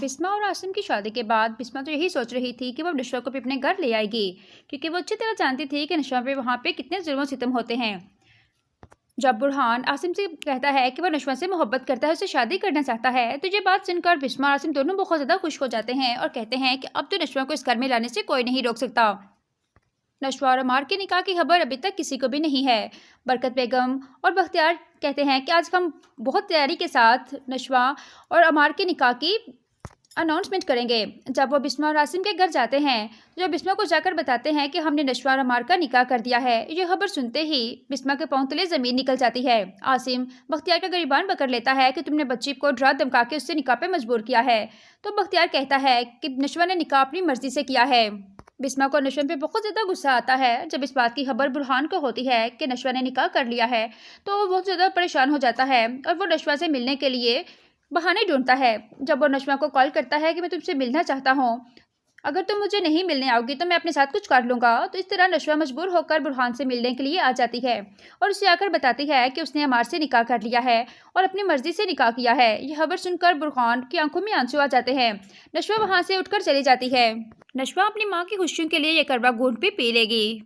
بسما اور عاصم کی شادی کے بعد بسما تو یہی سوچ رہی تھی کہ وہ نشوہ کو بھی اپنے گھر لے آئے گی، کیونکہ وہ اچھی طرح جانتی تھی کہ نشوہ پہ وہاں پہ کتنے ظلم و ستم ہوتے ہیں۔ جب برہان عاصم سے کہتا ہے کہ وہ نشوہ سے محبت کرتا ہے، اسے شادی کرنا چاہتا ہے، تو یہ بات سن کر بسما اور عاصم دونوں بہت زیادہ خوش ہو جاتے ہیں اور کہتے ہیں کہ اب تو نشوہ کو اس گھر میں لانے سے کوئی نہیں روک سکتا۔ نشوہ اور عمار کے نکاح کی خبر ابھی تک کسی کو بھی نہیں ہے۔ برکت بیگم اور بختیار کہتے ہیں کہ آج ہم بہت تیاری کے ساتھ نشوہ اور عمار کے نکاح کی اناؤنسمنٹ کریں گے۔ جب وہ بسما اور عاصم کے گھر جاتے ہیں، جو بسما کو جا کر بتاتے ہیں کہ ہم نے نشوہ اور عمار کا نکاح کر دیا ہے، یہ خبر سنتے ہی بسما کے پاؤں تلے زمین نکل جاتی ہے۔ عاصم بختیار کا گریبان پکڑ لیتا ہے کہ تم نے بچی کو ڈرا دھمکا کے اس سے نکاح پہ مجبور کیا ہے، تو بختیار کہتا ہے کہ نشوہ نے نکاح اپنی مرضی سے کیا ہے۔ بسما کو نشوہ پہ بہت زیادہ غصہ آتا ہے۔ جب اس بات کی خبر برہان کو ہوتی ہے کہ نشوہ نے نکاح کر لیا ہے، تو وہ بہت زیادہ پریشان ہو جاتا ہے اور وہ نشوہ سے ملنے کے لیے بہانے ڈھونڈتا ہے۔ جب وہ نشوہ کو کال کرتا ہے کہ میں تم سے ملنا چاہتا ہوں، اگر تم مجھے نہیں ملنے آؤ گی تو میں اپنے ساتھ کچھ کر لوں گا، تو اس طرح نشوہ مجبور ہو کر برہان سے ملنے کے لیے آ جاتی ہے اور اسے آ کر بتاتی ہے کہ اس نے عمار سے نکاح کر لیا ہے اور اپنی مرضی سے نکاح کیا ہے۔ یہ خبر سن کر برہان کی آنکھوں میں آنسو آ جاتے ہیں۔ نشوہ وہاں سے اٹھ کر چلی جاتی ہے۔ نشوہ اپنی ماں کی خوشیوں کے لیے یہ کروا گھونٹ بھی پی لے گی۔